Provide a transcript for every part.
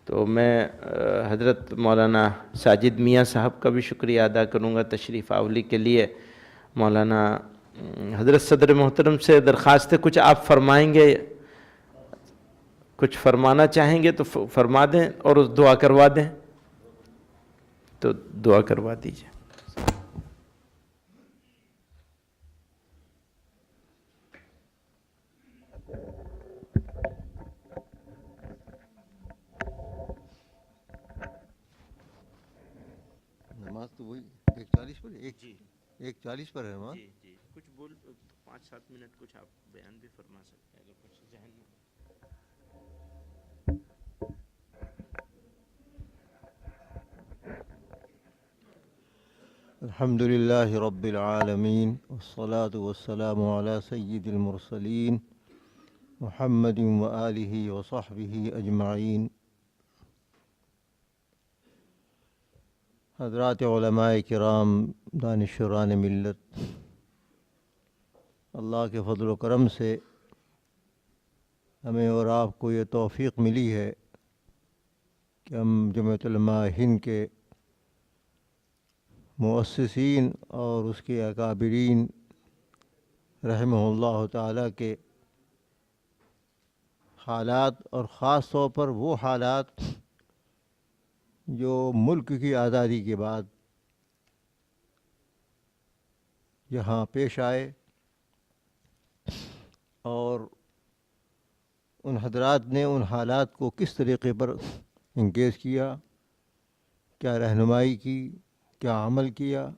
تو میں حضرت مولانا ساجد میاں صاحب کا بھی شکریہ ادا کروں گا تشریف آوری کے لیے۔ مولانا حضرت صدر محترم سے درخواست ہے، کچھ آپ فرمائیں گے، کچھ فرمانا چاہیں گے تو فرما دیں اور دعا کروا دیں، تو دعا کروا دیجیے۔ نماز تو وہی 1:40 پر، 1:40 پر ہے نماز۔ جی کچھ بول 5-7 منٹ کچھ آپ بیان بھی فرما سکتے ہیں اگر کچھ ذہن میں۔ الحمد للہ رب العالمین والصلاة والسلام علی سید المرسلین محمد وآلہ وصحبہ اجمعین۔ حضرات علماء کرام، دانشوران ملت، اللہ کے فضل و کرم سے ہمیں اور آپ کو یہ توفیق ملی ہے کہ ہم جمعیت علماء ہند کے مؤسسین اور اس کے اکابرین رحمہ اللہ تعالیٰ کے حالات، اور خاص طور پر وہ حالات جو ملک کی آزادی کے بعد یہاں پیش آئے، اور ان حضرات نے ان حالات کو کس طریقے پر انگیز کیا، کیا رہنمائی کی، کیا عمل کیا۔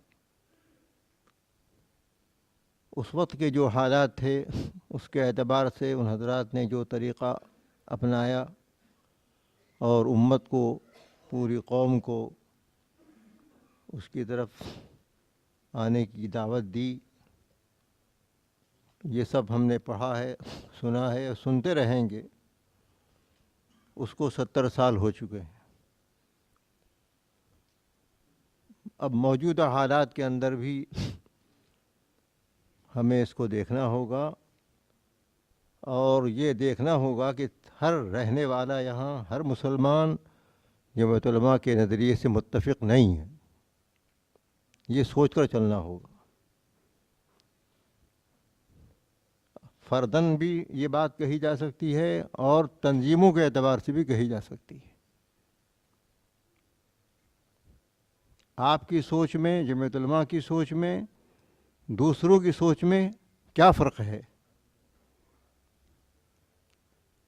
اس وقت کے جو حالات تھے اس کے اعتبار سے ان حضرات نے جو طریقہ اپنایا اور امت کو، پوری قوم کو اس کی طرف آنے کی دعوت دی، یہ سب ہم نے پڑھا ہے، سنا ہے اور سنتے رہیں گے۔ اس کو 70 سال ہو چکے ہیں۔ اب موجودہ حالات کے اندر بھی ہمیں اس کو دیکھنا ہوگا، اور یہ دیکھنا ہوگا کہ ہر رہنے والا یہاں، ہر مسلمان جمعیت علماء کے نظریے سے متفق نہیں ہے۔ یہ سوچ کر چلنا ہوگا۔ فرداً بھی یہ بات کہی جا سکتی ہے اور تنظیموں کے اعتبار سے بھی کہی جا سکتی ہے۔ آپ کی سوچ میں، جمعیت علماء کی سوچ میں، دوسروں کی سوچ میں کیا فرق ہے؟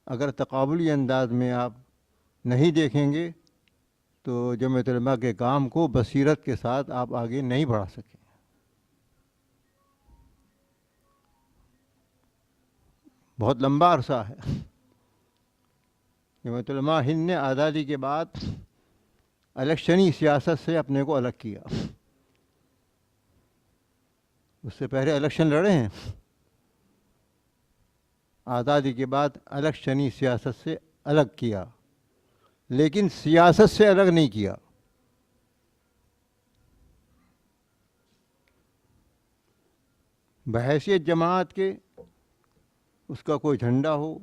اگر تقابلی انداز میں آپ نہیں دیکھیں گے تو جمعیت علماء کے کام کو بصیرت کے ساتھ آپ آگے نہیں بڑھا سکیں۔ بہت لمبا عرصہ ہے۔ جمعیت علماء ہند نے آزادی کے بعد الیکشنی سیاست سے اپنے کو الگ کیا۔ اس سے پہلے الیکشن لڑے ہیں، آزادی کے بعد الیکشنی سیاست سے الگ کیا، لیکن سیاست سے الگ نہیں کیا۔ بحیثیت جماعت کے اس کا کوئی جھنڈا ہو،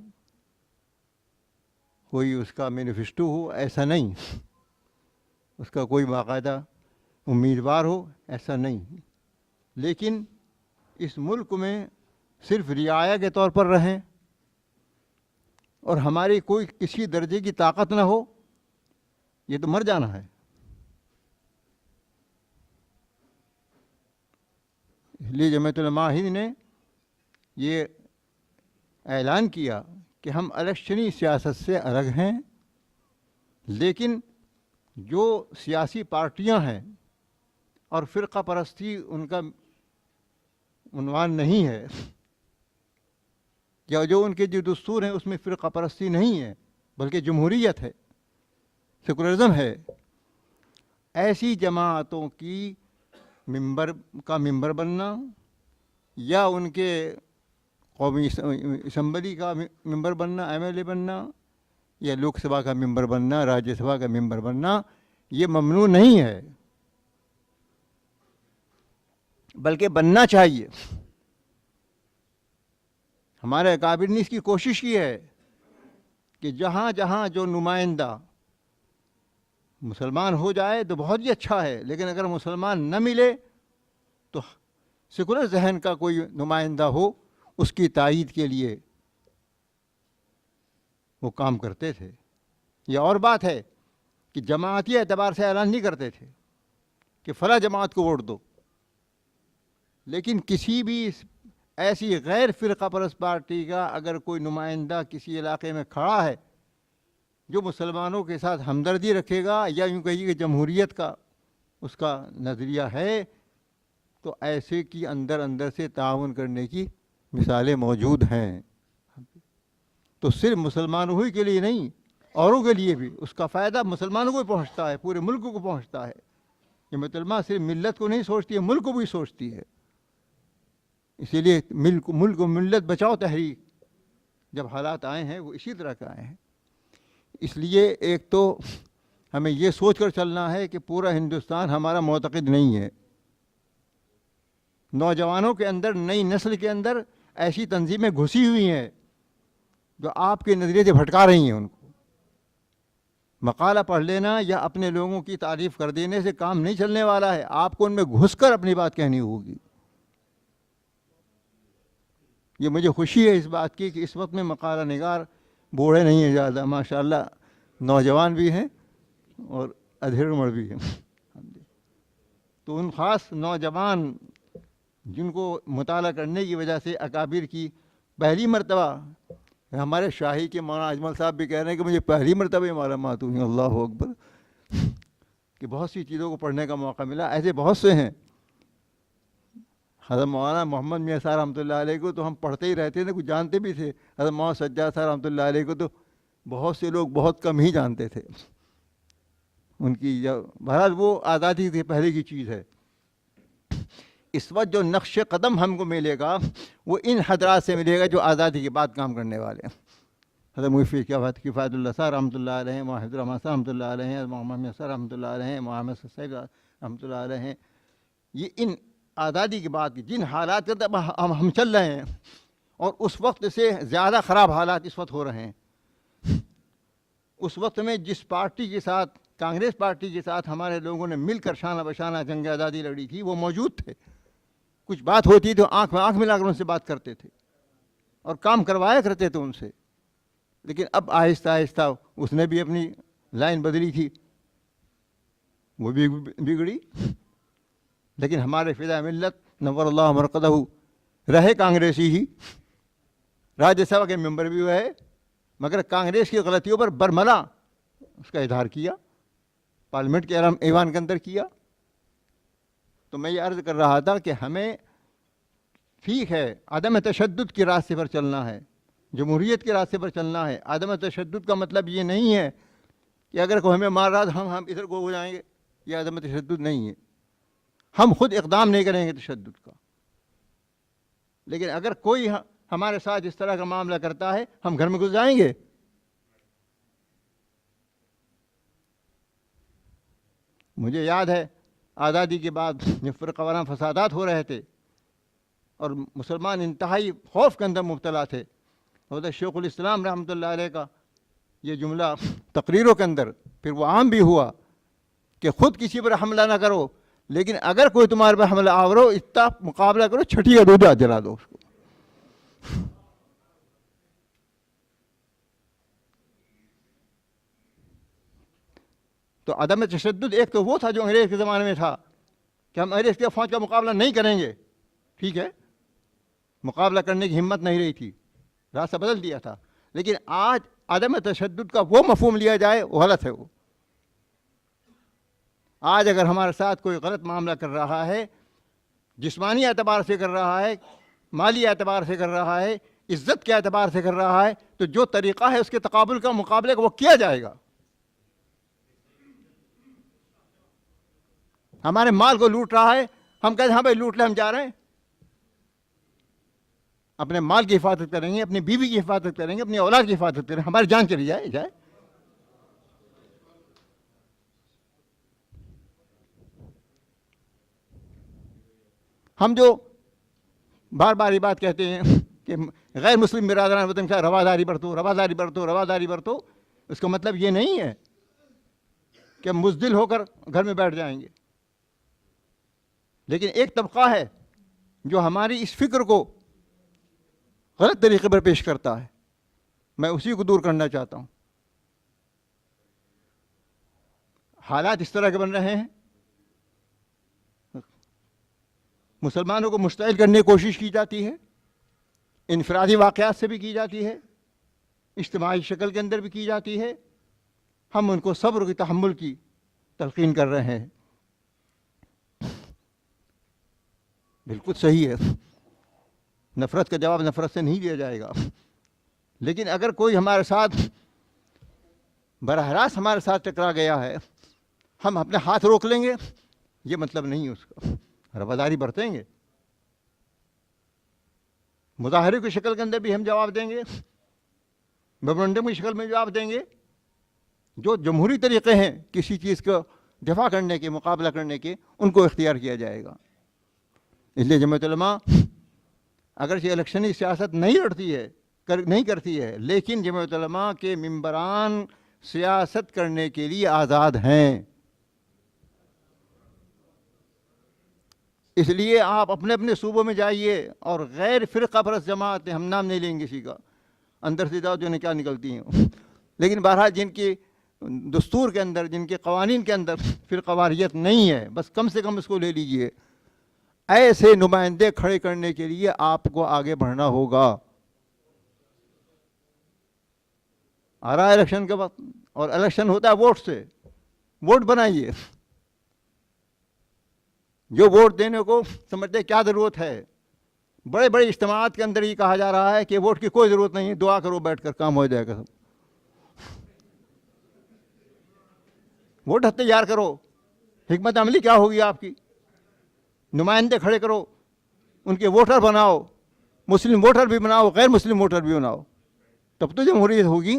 کوئی اس کا مینیفیسٹو ہو، ایسا نہیں۔ اس کا کوئی باقاعدہ امیدوار ہو، ایسا نہیں۔ لیکن اس ملک میں صرف رعایا کے طور پر رہیں اور ہماری کوئی کسی درجے کی طاقت نہ ہو، یہ تو مر جانا ہے۔ اس لیے جمعیت علماء ہند نے یہ اعلان کیا کہ ہم الیکشنی سیاست سے الگ ہیں، لیکن جو سیاسی پارٹیاں ہیں اور فرقہ پرستی ان کا عنوان نہیں ہے، یا جو ان کے جو دستور ہیں اس میں فرقہ پرستی نہیں ہے بلکہ جمہوریت ہے، سیکولرزم ہے، ایسی جماعتوں کی ممبر بننا، یا ان کے قومی اسمبلی کا ممبر بننا، ایم ایل اے بننا، یا لوک سبھا کا ممبر بننا، راجیہ سبھا کا ممبر بننا، یہ ممنوع نہیں ہے، بلکہ بننا چاہیے۔ ہمارے اکابر نے اس کی کوشش کی ہے کہ جہاں جہاں جو نمائندہ مسلمان ہو جائے تو بہت ہی اچھا ہے، لیکن اگر مسلمان نہ ملے تو سیکولر ذہن کا کوئی نمائندہ ہو، اس کی تائید کے لیے وہ کام کرتے تھے۔ یہ اور بات ہے کہ جماعتی اعتبار سے اعلان نہیں کرتے تھے کہ فلاں جماعت کو ووٹ دو، لیکن کسی بھی ایسی غیر فرقہ پرست پارٹی کا اگر کوئی نمائندہ کسی علاقے میں کھڑا ہے جو مسلمانوں کے ساتھ ہمدردی رکھے گا، یا یوں کہیے کہ جمہوریت کا اس کا نظریہ ہے، تو ایسے کی اندر اندر سے تعاون کرنے کی مثالیں موجود ہیں۔ تو صرف مسلمانوں ہی کے لیے نہیں، اوروں کے لیے بھی اس کا فائدہ مسلمانوں کو پہنچتا ہے، پورے ملک کو پہنچتا ہے۔ یہ مطلب صرف ملت کو نہیں سوچتی ہے، ملک کو بھی سوچتی ہے۔ اسی لیے ملک و ملت بچاؤ تحریک جب حالات آئے ہیں وہ اسی طرح کا آئے ہیں۔ اس لیے ایک تو ہمیں یہ سوچ کر چلنا ہے کہ پورا ہندوستان ہمارا معتقد نہیں ہے۔ نوجوانوں کے اندر، نئی نسل کے اندر ایسی تنظیمیں گھسی ہوئی ہیں جو آپ کے نظریے سے بھٹکا رہی ہیں ان کو۔ مقالہ پڑھ لینا یا اپنے لوگوں کی تعریف کر دینے سے کام نہیں چلنے والا ہے، آپ کو ان میں گھس کر اپنی بات کہنی ہوگی۔ یہ مجھے خوشی ہے اس بات کی کہ اس وقت میں مقالہ نگار بوڑھے نہیں ہیں زیادہ، ماشاءاللہ نوجوان بھی ہیں اور ادھیڑ عمر بھی ہیں۔ تو ان خاص نوجوان جن کو مطالعہ کرنے کی وجہ سے اکابر کی پہلی مرتبہ، ہمارے شاہی کے مولانا اجمل صاحب بھی کہہ رہے ہیں کہ مجھے پہلی مرتبہ معلومات ہوئی، اللہ اکبر، کہ بہت سی چیزوں کو پڑھنے کا موقع ملا۔ ایسے بہت سے ہیں۔ حضرت مولانا محمد میاں صاحب رحمۃ اللہ علیہ کو تو ہم پڑھتے ہی رہتے تھے، کچھ جانتے بھی تھے۔ حضرت مولانا سجاد صاحب رحمۃ اللہ علیہ کو تو بہت سے لوگ بہت کم ہی جانتے تھے۔ ان کی بہرحال وہ آزادی کی پہلے کی چیز ہے۔ اس وقت جو نقش قدم ہم کو ملے گا وہ ان حضرات سے ملے گا جو آزادی کے بعد کام کرنے والے ہیں۔ حضرت مفتی کفایت اللہ صاحب رحمۃ اللہ علیہ، محمد الرحمٰن صاحب رحمۃ اللہ علیہ، محمد میاں صاحب رحمۃ اللہ علیہ، محمد صاحب رحمۃ اللہ علیہ، یہ ان آزادی کے بعد جن حالات کے اندر ہم چل رہے ہیں، اور اس وقت سے زیادہ خراب حالات اس وقت ہو رہے ہیں۔ اس وقت میں جس پارٹی کے ساتھ، کانگریس پارٹی کے ساتھ ہمارے لوگوں نے مل کر شانہ بشانہ جنگ آزادی لڑی تھی، وہ موجود تھے۔ کچھ بات ہوتی تو آنکھ میں آنکھ ملا کر ان سے بات کرتے تھے اور کام کروایا کرتے تھے ان سے۔ لیکن اب آہستہ آہستہ اس نے بھی اپنی لائن بدلی تھی، وہ بھی بگڑی۔ لیکن ہمارے فدائے ملت نور اللہ مرقدہ رہے کانگریسی ہی، راجیہ سبھا کے ممبر بھی ہوئے، مگر کانگریس کی غلطیوں پر برملا اس کا اظہار کیا، پارلیمنٹ کے ایوان کے اندر کیا۔ تو میں یہ عرض کر رہا تھا کہ ہمیں ٹھیک ہے عدم تشدد کے راستے پر چلنا ہے، جمہوریت کے راستے پر چلنا ہے۔ عدم تشدد کا مطلب یہ نہیں ہے کہ اگر کوئی ہمیں مار رہا تو ہم ادھر کو ہو جائیں گے، یہ عدم تشدد نہیں ہے۔ ہم خود اقدام نہیں کریں گے تشدد کا، لیکن اگر کوئی ہمارے ساتھ اس طرح کا معاملہ کرتا ہے ہم گھر میں گھس جائیں گے۔ مجھے یاد ہے آزادی کے بعد جب فرقہ وارانہ فسادات ہو رہے تھے اور مسلمان انتہائی خوف کے اندر مبتلا تھے، حضرت شیخ الاسلام رحمۃ اللہ علیہ کا یہ جملہ تقریروں کے اندر پھر وہ عام بھی ہوا کہ خود کسی پر حملہ نہ کرو، لیکن اگر کوئی تمہارے پر حملہ آورو اتنا مقابلہ کرو، چھٹی کا دودھ جلا دو اس کو۔ تو عدم تشدد ایک تو وہ تھا جو انگریز کے زمانے میں تھا کہ ہم انگریز کی فوج کا مقابلہ نہیں کریں گے، ٹھیک ہے، مقابلہ کرنے کی ہمت نہیں رہی تھی، راستہ بدل دیا تھا۔ لیکن آج عدم تشدد کا وہ مفہوم لیا جائے وہ غلط ہے۔ وہ آج اگر ہمارے ساتھ کوئی غلط معاملہ کر رہا ہے، جسمانی اعتبار سے کر رہا ہے، مالی اعتبار سے کر رہا ہے، عزت کے اعتبار سے کر رہا ہے، تو جو طریقہ ہے اس کے تقابل کا، مقابلے کا وہ کیا جائے گا۔ ہمارے مال کو لوٹ رہا ہے، ہم کہتے ہیں ہاں بھائی لوٹ لے، ہم جا رہے ہیں، اپنے مال کی حفاظت کریں گے، اپنی بیوی کی حفاظت کریں گے، اپنی اولاد کی حفاظت کریں گے، ہماری جان چلی جائے۔ ہم جو بار بار یہ بات کہتے ہیں کہ غیر مسلم برادران وطن کا رواداری برتو، رواداری برتو، رواداری برتو، اس کا مطلب یہ نہیں ہے کہ ہم مزدل ہو کر گھر میں بیٹھ جائیں گے، لیکن ایک طبقہ ہے جو ہماری اس فکر کو غلط طریقے پر پیش کرتا ہے، میں اسی کو دور کرنا چاہتا ہوں۔ حالات اس طرح کے بن رہے ہیں، مسلمانوں کو مشتعل کرنے کی کوشش کی جاتی ہے، انفرادی واقعات سے بھی کی جاتی ہے، اجتماعی شکل کے اندر بھی کی جاتی ہے، ہم ان کو صبر کی تحمل کی تلقین کر رہے ہیں۔ بالکل صحیح ہے، نفرت کا جواب نفرت سے نہیں دیا جائے گا، لیکن اگر کوئی ہمارے ساتھ براہ راست ہمارے ساتھ ٹکرا گیا ہے، ہم اپنے ہاتھ روک لیں گے، یہ مطلب نہیں ہے اس کا، رواداری برتیں گے، مظاہرے کی شکل کے اندر بھی ہم جواب دیں گے، میمورنڈم کی شکل میں جواب دیں گے۔ جو جمہوری طریقے ہیں کسی چیز کو دفاع کرنے کے، مقابلہ کرنے کے، ان کو اختیار کیا جائے گا۔ اس لیے جمعیت علماء اگرچہ الیکشنی سیاست نہیں کرتی ہے، لیکن جمعیت علماء کے ممبران سیاست کرنے کے لیے آزاد ہیں۔ اس لیے آپ اپنے اپنے صوبوں میں جائیے اور غیر فرقہ پرست جماعت، ہم نام نہیں لیں گے کسی کا، اندر سے جاؤ جو نے کیا نکلتی ہیں، لیکن بہرحال جن کی دستور کے اندر، جن کے قوانین کے اندر فرقہ واریت نہیں ہے، بس کم سے کم اس کو لے لیجئے۔ ایسے نمائندے کھڑے کرنے کے لیے آپ کو آگے بڑھنا ہوگا۔ آ رہا ہے الیکشن کا وقت، اور الیکشن ہوتا ہے ووٹ سے، ووٹ بنائیے۔ جو ووٹ دینے کو سمجھتے کیا ضرورت ہے، بڑے بڑے اجتماعات کے اندر یہ کہا جا رہا ہے کہ ووٹ کی کوئی ضرورت نہیں ہے، دعا کرو بیٹھ کر کام ہو جائے گا سب۔ ووٹ تیار کرو، حکمت عملی کیا ہوگی آپ کی؟ نمائندے کھڑے کرو، ان کے ووٹر بناؤ، مسلم ووٹر بھی بناؤ، غیر مسلم ووٹر بھی بناؤ، تب تو جمہوریت ہوگی۔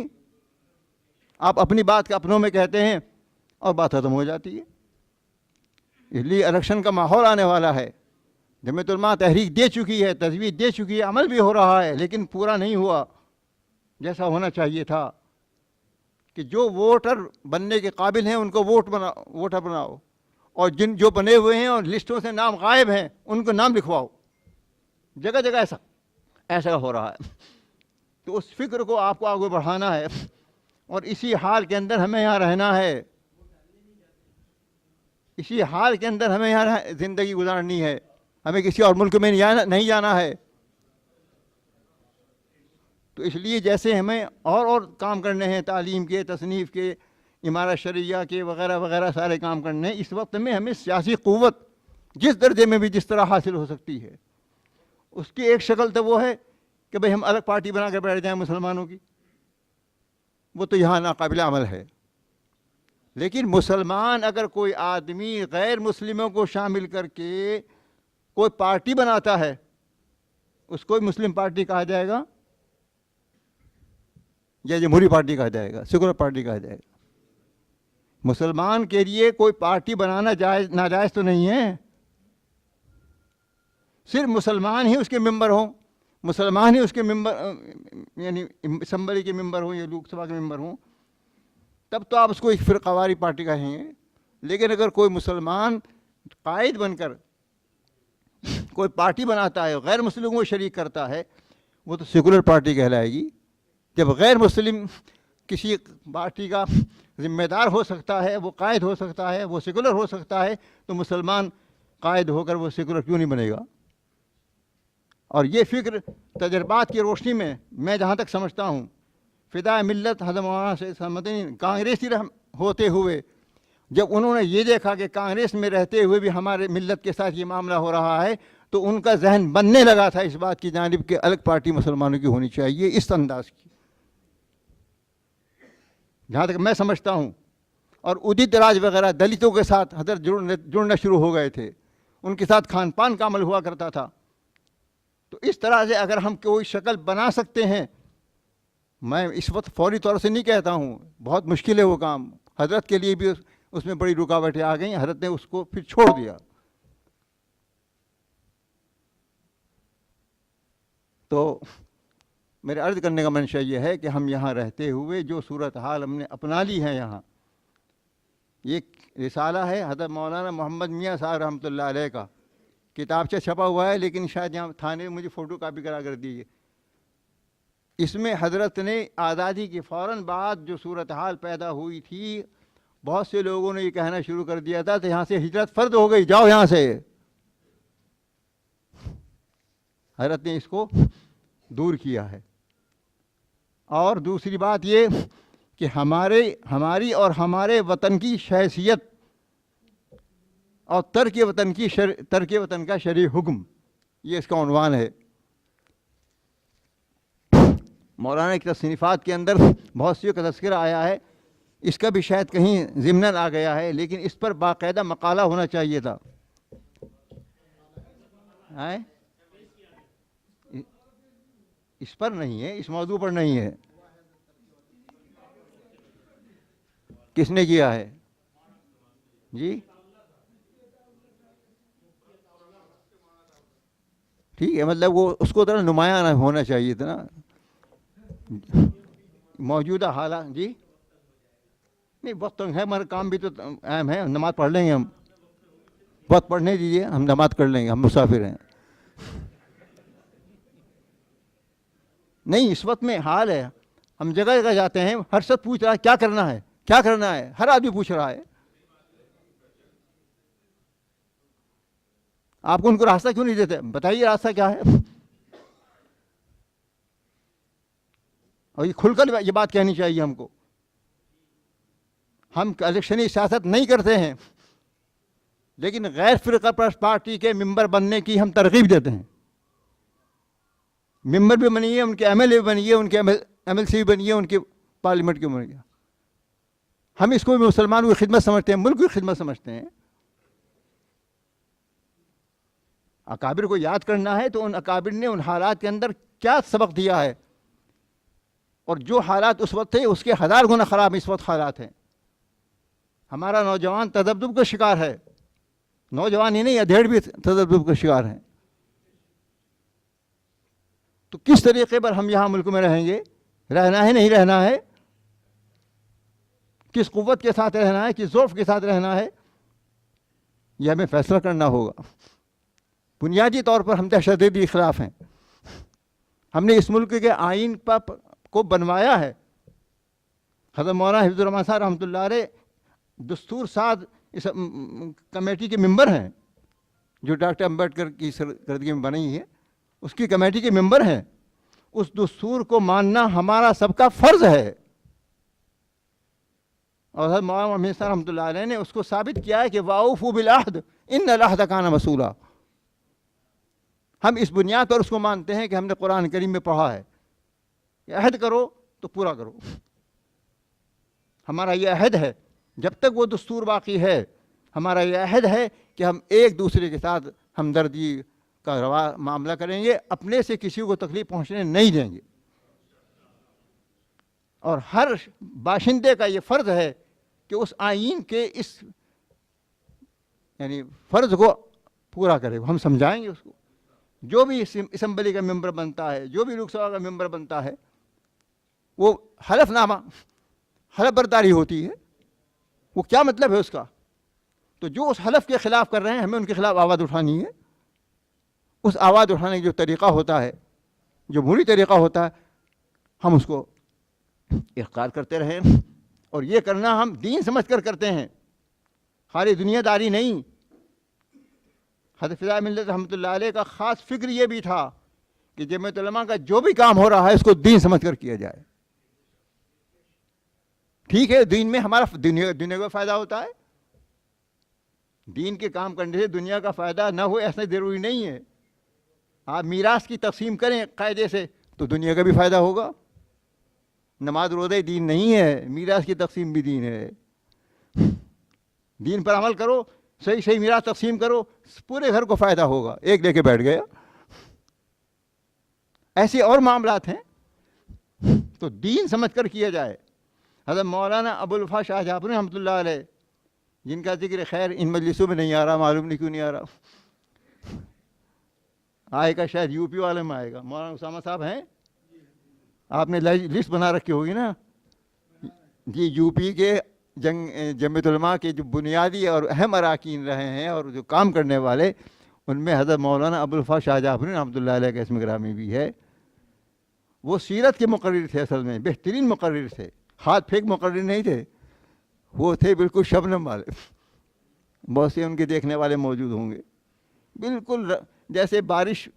آپ اپنی بات کا اپنوں میں کہتے ہیں اور بات ختم ہو جاتی ہے۔ اس لیے الیکشن کا ماحول آنے والا ہے، جمعیت علماء تحریک دے چکی ہے، تجویز دے چکی ہے، عمل بھی ہو رہا ہے، لیکن پورا نہیں ہوا جیسا ہونا چاہیے تھا کہ جو ووٹر بننے کے قابل ہیں ان کو ووٹر بناؤ، اور جو بنے ہوئے ہیں اور لسٹوں سے نام غائب ہیں ان کو نام لکھواؤ۔ جگہ جگہ ایسا ہو رہا ہے، تو اس فکر کو آپ کو آگے بڑھانا ہے، اور اسی حال کے اندر ہمیں یہاں رہنا ہے، اسی حال کے اندر ہمیں یہاں زندگی گزارنی ہے، ہمیں کسی اور ملک میں نہیں جانا ہے۔ تو اس لیے جیسے ہمیں اور کام کرنے ہیں، تعلیم کے، تصنیف کے، امارت شرعیہ کے، وغیرہ وغیرہ سارے کام کرنے ہیں، اس وقت میں ہمیں سیاسی قوت جس درجے میں بھی جس طرح حاصل ہو سکتی ہے، اس کی ایک شکل تو وہ ہے کہ بھئی ہم الگ پارٹی بنا کر بیٹھ جائیں مسلمانوں کی، وہ تو یہاں ناقابل عمل ہے۔ لیکن مسلمان اگر کوئی آدمی غیر مسلموں کو شامل کر کے کوئی پارٹی بناتا ہے، اس کو مسلم پارٹی کہا جائے گا یا جمہوری پارٹی کہا جائے گا، سیکولر پارٹی کہا جائے گا؟ مسلمان کے لیے کوئی پارٹی بنانا ناجائز تو نہیں ہے، صرف مسلمان ہی اس کے ممبر ہوں، مسلمان ہی اس کے ممبر، یعنی اسمبلی کے ممبر ہوں یا لوک سبھا کے ممبر ہوں، تب تو آپ اس کو ایک فرقہ واری پارٹی کہیں گے۔ لیکن اگر کوئی مسلمان قائد بن کر کوئی پارٹی بناتا ہے، غیر مسلموں کو شریک کرتا ہے، وہ تو سیکولر پارٹی کہلائے گی۔ جب غیر مسلم کسی پارٹی کا ذمہ دار ہو سکتا ہے، وہ قائد ہو سکتا ہے، وہ سیکولر ہو سکتا ہے، تو مسلمان قائد ہو کر وہ سیکولر کیوں نہیں بنے گا؟ اور یہ فکر تجربات کی روشنی میں جہاں تک سمجھتا ہوں، فدائے ملت حضرت مولانا سید مدنی کانگریسی ہوتے ہوئے جب انہوں نے یہ دیکھا کہ کانگریس میں رہتے ہوئے بھی ہمارے ملت کے ساتھ یہ معاملہ ہو رہا ہے، تو ان کا ذہن بننے لگا تھا اس بات کی جانب کہ الگ پارٹی مسلمانوں کی ہونی چاہیے، اس انداز کی، جہاں تک میں سمجھتا ہوں۔ اور ادت راج وغیرہ دلتوں کے ساتھ حضرت جڑنا شروع ہو گئے تھے، ان کے ساتھ کھان پان کا عمل ہوا کرتا تھا۔ تو اس طرح سے اگر ہم کوئی شکل بنا سکتے ہیں، میں اس وقت فوری طور سے نہیں کہتا ہوں، بہت مشکل ہے وہ کام، حضرت کے لیے بھی اس میں بڑی رکاوٹیں آ گئیں، حضرت نے اس کو پھر چھوڑ دیا۔ تو میرے عرض کرنے کا منشا یہ ہے کہ ہم یہاں رہتے ہوئے جو صورتحال ہم نے اپنا لی ہے یہاں، یہ رسالہ ہے حضرت مولانا محمد میاں صاحب رحمۃ اللہ علیہ کا، کتابچہ چھپا ہوا ہے، لیکن شاید یہاں تھانے میں مجھے فوٹو کاپی کرا کر دیجیے۔ اس میں حضرت نے آزادی کے فوراً بعد جو صورتحال پیدا ہوئی تھی، بہت سے لوگوں نے یہ کہنا شروع کر دیا تھا تو یہاں سے ہجرت فرض ہو گئی، جاؤ یہاں سے۔ حضرت نے اس کو دور کیا ہے۔ اور دوسری بات یہ کہ ہماری اور ہمارے وطن کی حیثیت اور ترک وطن کا شرعی حکم، یہ اس کا عنوان ہے۔ مولانا کی تصنیفات کے اندر بہت سی کا تذکرہ آیا ہے، اس کا بھی شاید کہیں ضمناً آ گیا ہے، لیکن اس پر باقاعدہ مقالہ ہونا چاہیے تھا۔ اس پر نہیں ہے، اس موضوع پر نہیں ہے۔ کس نے کیا ہے جی؟ ٹھیک ہے، مطلب وہ اس کو ذرا نمایاں ہونا چاہیے تھا نا موجودہ حالات۔ جی نہیں، وقت تو ہے، مگر کام بھی تو اہم ہے، نماز پڑھ لیں گے ہم، وقت پڑھنے دیجیے، ہم نماز پڑھ لیں گے، ہم مسافر ہیں۔ نہیں، اس وقت میں حال ہے، ہم جگہ جگہ جاتے ہیں، ہر شخص پوچھ رہا ہے کیا کرنا ہے، کیا کرنا ہے، ہر آدمی پوچھ رہا ہے۔ آپ کو ان کو راستہ کیوں نہیں دیتے؟ بتائیے راستہ کیا ہے۔ اور یہ کھل کر یہ بات کہنی چاہیے ہم کو۔ ہم الیکشنی سیاست نہیں کرتے ہیں، لیکن غیر فرقہ پرست پارٹی کے ممبر بننے کی ہم ترغیب دیتے ہیں۔ ممبر بھی بنیے، ان کے ایم ایل اے بھی بنیے، ان کے ایم ایل سی بھی بنیے، ان کے پارلیمنٹ کے بنیے۔ ہم اس کو بھی مسلمانوں کی خدمت سمجھتے ہیں، ملک کی خدمت سمجھتے ہیں۔ اکابر کو یاد کرنا ہے تو ان اکابر نے ان حالات کے اندر کیا سبق دیا ہے، اور جو حالات اس وقت تھے اس کے ہزار گنا خراب اس وقت حالات ہیں۔ ہمارا نوجوان تذبذب کا شکار ہے، نوجوان ہی نہیں، ادھیڑ بھی تذبذب کا شکار ہیں۔ تو کس طریقے پر ہم یہاں ملک میں رہیں گے؟ رہنا ہے نہیں رہنا ہے؟ کس قوت کے ساتھ رہنا ہے، کس ضعف کے ساتھ رہنا ہے، یہ ہمیں فیصلہ کرنا ہوگا۔ بنیادی طور پر ہم دہشت گردی کے خلاف ہیں۔ ہم نے اس ملک کے آئین کو بنوایا ہے۔ حضرت مولانا حفظ الرحمان صاحب رحمۃ اللہ علیہ دستور ساز اس کمیٹی کے ممبر ہیں، جو ڈاکٹر امبیڈکر کی سرکردگی میں بنی ہے، اس کی کمیٹی کے ممبر ہیں۔ اس دستور کو ماننا ہمارا سب کا فرض ہے، اور حضرت مولانا محمد صاحب رحمۃ اللہ علیہ نے اس کو ثابت کیا ہے کہ وَأَوْفُوا بِالْعَهْدِ إِنَّ الْعَهْدَ كَانَ مَسْئُولًا۔ ہم اس بنیاد پر اس کو مانتے ہیں کہ ہم نے قرآن کریم میں پڑھا ہے کہ عہد کرو تو پورا کرو۔ ہمارا یہ عہد ہے، جب تک وہ دستور باقی ہے، ہمارا یہ عہد ہے کہ ہم ایک دوسرے کے ساتھ ہمدردی کا معاملہ کریں گے، اپنے سے کسی کو تکلیف پہنچنے نہیں دیں گے۔ اور ہر باشندے کا یہ فرض ہے کہ اس آئین کے اس یعنی فرض کو پورا کرے۔ ہم سمجھائیں گے اس کو۔ جو بھی اسمبلی کا ممبر بنتا ہے، جو بھی لوک سبھا کا ممبر بنتا ہے، وہ حلف نامہ، حلف برداری ہوتی ہے۔ وہ کیا مطلب ہے اس کا؟ تو جو اس حلف کے خلاف کر رہے ہیں، ہمیں ان کے خلاف آواز اٹھانی ہے۔ اس آواز اٹھانے کا جو طریقہ ہوتا ہے، جو بری طریقہ ہوتا ہے، ہم اس کو اقرار کرتے رہیں، اور یہ کرنا ہم دین سمجھ کر کرتے ہیں، خالی دنیا داری نہیں۔ حضرت فضائے ملت رحمۃ اللہ علیہ کا خاص فکر یہ بھی تھا کہ جمعیت علماء کا جو بھی کام ہو رہا ہے اس کو دین سمجھ کر کیا جائے۔ ٹھیک ہے، دین میں ہمارا دنیا کا فائدہ ہوتا ہے، دین کے کام کرنے سے دنیا کا فائدہ نہ ہو ایسا ضروری نہیں ہے۔ آپ میراث کی تقسیم کریں قاعدے سے تو دنیا کا بھی فائدہ ہوگا۔ نماز روزہ دین نہیں ہے، میراث کی تقسیم بھی دین ہے۔ دین پر عمل کرو، صحیح میراث تقسیم کرو، پورے گھر کو فائدہ ہوگا۔ ایک لے کے بیٹھ گیا، ایسے اور معاملات ہیں، تو دین سمجھ کر کیا جائے۔ حضرت مولانا ابو الوفا شاہ جعفری رحمۃ اللہ علیہ، جن کا ذکر خیر ان مجلسوں میں نہیں آ رہا، معلوم نہیں کیوں نہیں آ رہا، آئے گا شاید یو پی والے میں آئے گا۔ مولانا اسامہ صاحب ہیں، آپ نے لسٹ بنا رکھی ہوگی نا جی، یو پی کے جمعیت علماء کے جو بنیادی اور اہم اراکین رہے ہیں اور جو کام کرنے والے، ان میں حضرت مولانا ابوالفضل شاہ جعفری رحمۃ اللہ علیہ کا اسم گرامی بھی ہے۔ وہ سیرت کے مقرر تھے، اصل میں بہترین مقرر تھے، ہاتھ پھینک مقرر نہیں تھے، وہ تھے بالکل شبنم والے۔ بہت سے ان کے دیکھنے والے موجود ہوں گے، بالکل جیسے بارش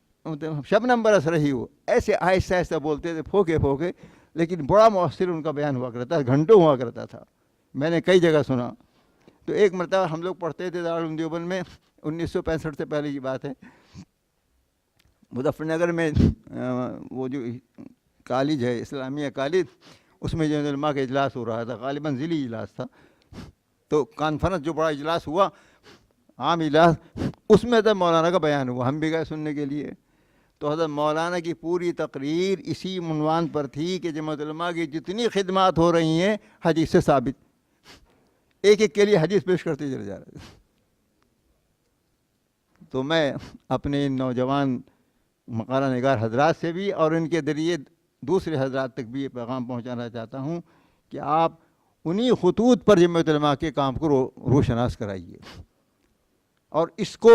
شبنم برس رہی ہو، ایسے آہستہ آہستہ بولتے تھے، پھوکے پھوکے، لیکن بڑا مؤثر ان کا بیان ہوا کرتا تھا، گھنٹوں ہوا کرتا تھا، میں نے کئی جگہ سنا۔ تو ایک مرتبہ ہم لوگ پڑھتے تھے دارالعلوم دیوبند میں، 1965 سے پہلے کی بات ہے، مظفر نگر میں وہ جو کالج ہے اسلامیہ کالج، اس میں جو علماء کا اجلاس ہو رہا تھا، غالباً ضلعی اجلاس تھا، تو کانفرنس جو بڑا اجلاس ہوا، عام اجلاس، اس میں حضرت مولانا کا بیان ہوا، ہم بھی گئے سننے کے لیے۔ تو حضرت مولانا کی پوری تقریر اسی عنوان پر تھی کہ جماعت علماء کی جتنی خدمات ہو رہی ہیں حدیث سے ثابت، ایک ایک کے لیے حدیث پیش کرتے چلے جا رہے تھے۔ تو میں اپنے ان نوجوان مقالہ نگار حضرات سے بھی اور ان کے ذریعے دوسرے حضرات تک بھی یہ پیغام پہنچانا چاہتا ہوں کہ آپ انہی خطوط پر جمعیت علماء کے کام کو روشناس کرائیے، اور اس کو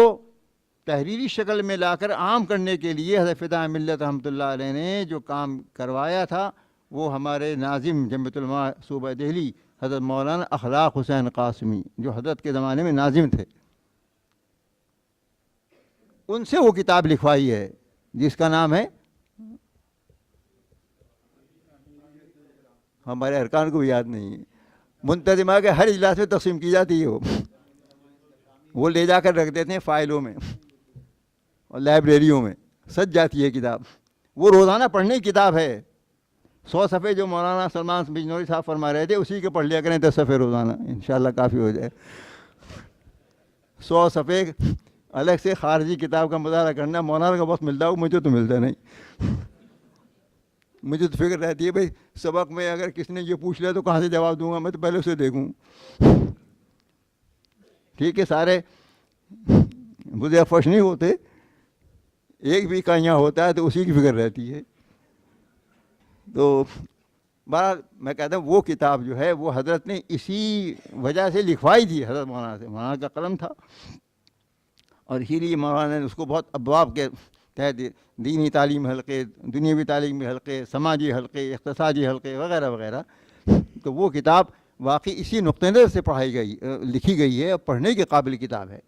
تحریری شکل میں لا کر عام کرنے کے لیے حضرت فداء ملت رحمۃ اللہ علیہ نے جو کام کروایا تھا، وہ ہمارے ناظم جمعیت علماء صوبہ دہلی حضرت مولانا اخلاق حسین قاسمی، جو حضرت کے زمانے میں ناظم تھے، ان سے وہ کتاب لکھوائی ہے جس کا نام ہے، ہمارے ارکان کو بھی یاد نہیں ہے، منتظمہ کے ہر اجلاس میں تقسیم کی جاتی ہے، وہ لے جا کر رکھ دیتے ہیں فائلوں میں اور لائبریریوں میں، سج جاتی ہے کتاب، وہ روزانہ پڑھنے کی کتاب ہے۔ 100 صفحے جو مولانا سلمان بجنوری صاحب فرما رہے تھے، اسی کے پڑھ لیا کریں 10 صفحے روزانہ، انشاءاللہ کافی ہو جائے۔ 100 صفحے الگ سے خارجی کتاب کا مطالعہ کرنا مولانا کا وقت ملتا ہو، مجھے تو ملتا نہیں۔ مجھے تو فکر رہتی ہے بھائی سبق میں اگر کسی نے یہ پوچھ لیا تو کہاں سے جواب دوں گا، میں تو پہلے اسے دیکھوں۔ ٹھیک ہے، سارے مجھے افش نہیں ہوتے، ایک بھی کہاں ہوتا ہے تو اسی کی فکر رہتی ہے۔ تو بہرحال میں کہتا ہوں وہ کتاب جو ہے وہ حضرت نے اسی وجہ سے لکھوائی تھی، حضرت مولانا سے، مولانا کا قلم تھا، اور اسی لیے مولانا نے اس کو بہت ابواب کے تحت دینی تعلیم حلقے، دنیاوی تعلیمی حلقے، سماجی حلقے، اقتصادی حلقے وغیرہ وغیرہ، تو وہ کتاب واقعی اسی نقطۂ نظر سے لکھی گئی ہے اور پڑھنے کے قابل کتاب ہے۔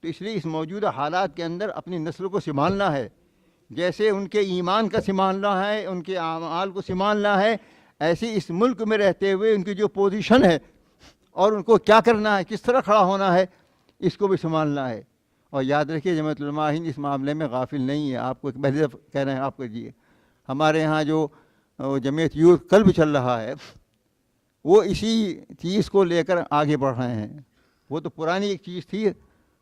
تو اس لیے اس موجودہ حالات کے اندر اپنی نسل کو سنبھالنا ہے، جیسے ان کے ایمان کا سنبھالنا ہے، ان کے اعمال کو سنبھالنا ہے، ایسے اس ملک میں رہتے ہوئے ان کی جو پوزیشن ہے اور ان کو کیا کرنا ہے، کس طرح کھڑا ہونا ہے، اس کو بھی سنبھالنا ہے۔ اور یاد رکھیے جمعیت علماء ہند اس معاملے میں غافل نہیں ہے۔ آپ کو ایک پہلی دفعہ کہہ رہے ہیں، آپ کہیے ہمارے ہاں جو جمعیت یوتھ کلب چل رہا ہے، وہ اسی چیز کو لے کر آگے بڑھ رہے ہیں۔ وہ تو پرانی ایک چیز تھی،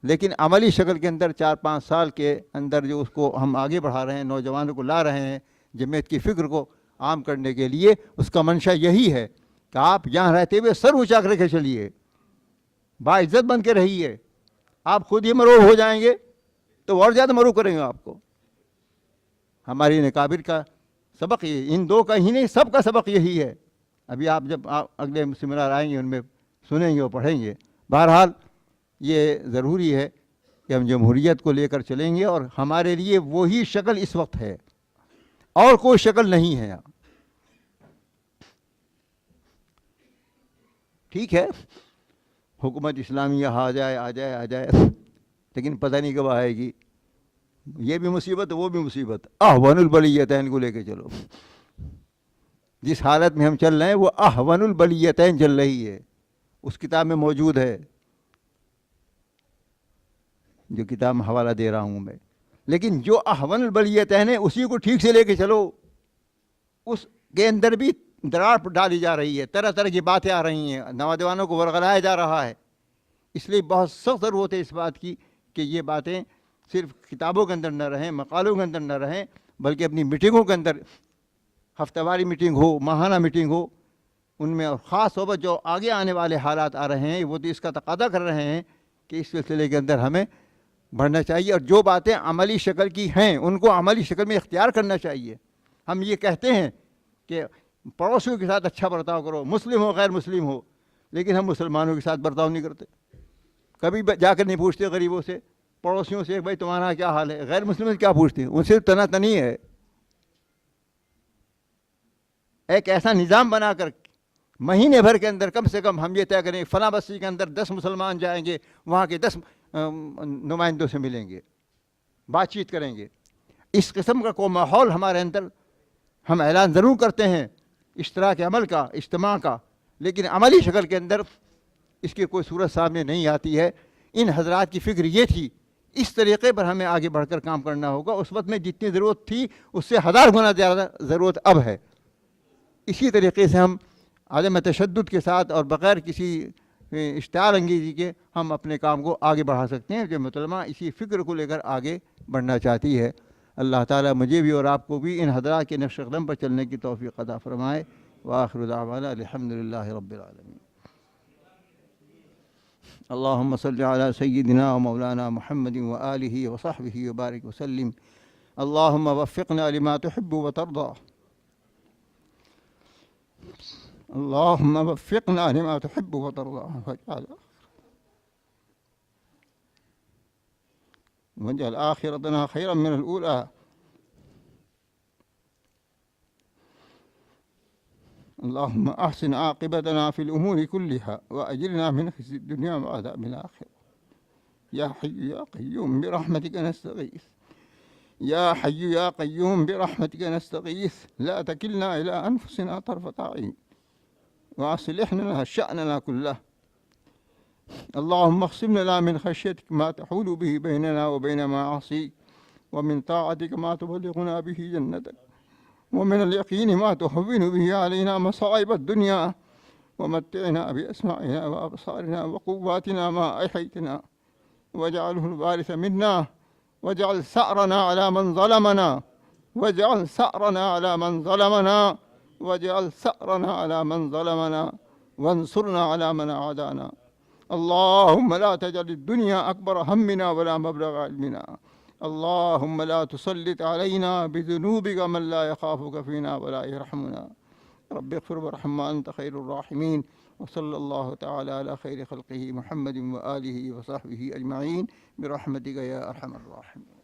لیکن عملی شکل کے اندر 4-5 سال کے اندر جو اس کو ہم آگے بڑھا رہے ہیں، نوجوانوں کو لا رہے ہیں جمعیت کی فکر کو عام کرنے کے لیے، اس کا منشا یہی ہے کہ آپ یہاں رہتے ہوئے سر اونچا کر کے چلیے، باعزت بن کے رہیے۔ آپ خود ہی مروب ہو جائیں گے تو اور زیادہ مروب کریں گے آپ کو۔ ہماری نکابر کا سبق یہ، ان دو کا ہی نہیں، سب کا سبق یہی ہے۔ ابھی آپ جب اگلے سیمینار آئیں گے ان میں سنیں گے اور پڑھیں گے۔ بہرحال یہ ضروری ہے کہ ہم جمہوریت کو لے کر چلیں گے، اور ہمارے لیے وہی شکل اس وقت ہے، اور کوئی شکل نہیں ہے۔ ٹھیک ہے، حکومت اسلامیہ آ جائے، لیکن پتہ نہیں کب آئے گی۔ یہ بھی مصیبت، وہ بھی مصیبت، احون البلیتین کو لے کے چلو۔ جس حالت میں ہم چل رہے ہیں وہ احون البلیتین چل رہی ہے، اس کتاب میں موجود ہے، جو کتاب میں حوالہ دے رہا ہوں میں۔ لیکن جو احون البلیتین ہے اسی کو ٹھیک سے لے کے چلو، اس کے اندر بھی دراڑ ڈالی جا رہی ہے، طرح طرح کی باتیں آ رہی ہیں، نوجوانوں کو ورغلایا جا رہا ہے۔ اس لیے بہت سخت ضرورت ہے اس بات کی کہ یہ باتیں صرف کتابوں کے اندر نہ رہیں، مقالوں کے اندر نہ رہیں، بلکہ اپنی میٹنگوں کے اندر، ہفتہ واری میٹنگ ہو، ماہانہ میٹنگ ہو، ان میں، اور خاص طور پر جو آگے آنے والے حالات آ رہے ہیں وہ تو اس کا تقاضا کر رہے ہیں کہ اس سلسلے کے اندر ہمیں بڑھنا چاہیے، اور جو باتیں عملی شکل کی ہیں ان کو عملی شکل میں اختیار کرنا چاہیے۔ ہم یہ کہتے ہیں کہ پڑوسیوں کے ساتھ اچھا برتاؤ کرو، مسلم ہو غیر مسلم ہو، لیکن ہم مسلمانوں کے ساتھ برتاؤ نہیں کرتے. کبھی جا کر نہیں پوچھتے غریبوں سے, پڑوسیوں سے, بھائی تمہارا کیا حال ہے. غیر مسلم سے کیا پوچھتے ہیں, ان سے تنا تنی ہے. ایک ایسا نظام بنا کر مہینے بھر کے اندر کم سے کم ہم یہ طے کریں فلاں بستی کے اندر 10 مسلمان جائیں گے, وہاں کے 10 نمائندوں سے ملیں گے, بات چیت کریں گے. اس قسم کا کوئی ماحول ہمارے اندر, ہم اعلان ضرور کرتے ہیں اشتراک عمل کا, اجتماع کا, لیکن عملی شکل کے اندر اس کی کوئی صورت سامنے نہیں آتی ہے. ان حضرات کی فکر یہ تھی, اس طریقے پر ہمیں آگے بڑھ کر کام کرنا ہوگا. اس وقت میں جتنی ضرورت تھی اس سے 1000 گنا زیادہ ضرورت اب ہے. اسی طریقے سے ہم عدم تشدد کے ساتھ اور بغیر کسی اشتعال انگیزی کے ہم اپنے کام کو آگے بڑھا سکتے ہیں. جو مطلمہ اسی فکر کو لے کر آگے بڑھنا چاہتی ہے. اللہ تعالیٰ مجھے بھی اور آپ کو بھی ان حضرات کے نقش قدم پر چلنے کی توفیق عطا فرمائے. وآخر دعوانا الحمدللہ رب العالمین. اللہم صلی علی سیدنا و مولانا محمد وآلہ وصحبہ وبارک وسلم. اللہم وفقنا لما تحب وترضى. اللهم وفقنا لما تحب وترضى واجعل آخرتنا خيرا من الأولى. اللهم أحسن عاقبتنا في الأمور كلها وأجرنا من خزي الدنيا وعذاب الآخرة. يا حي يا قيوم برحمتك نستغيث. يا حي يا قيوم برحمتك نستغيث. لا تكلنا إلى أنفسنا طرفة عين وأصلح لنا شأننا كله. اللهم اقسم لنا من خشيتك ما تحول به بيننا وبين معاصيك, ومن طاعتك ما تبلغنا به جنتك, ومن اليقين ما تهون به علينا مصائب الدنيا, ومتعنا بأسماعنا وأبصارنا وقواتنا ما أحيتنا, واجعله الوارث منا, واجعل ثأرنا على من ظلمنا, واجعل ثأرنا على من ظلمنا, واجعل ثأرنا على من ظلمنا, وانصرنا على من عادانا. اللهم لا تجعل الدنيا أكبر همنا ولا مبلغ علمنا. اللهم لا تسلط علينا بذنوبك من لا يخافك فينا ولا يرحمنا. رب اغفر وارحم وأنت خير الراحمين. وصلى الله تعالى على خير خلقه محمد وآله وصحبه أجمعين برحمتك يا أرحم الراحمين.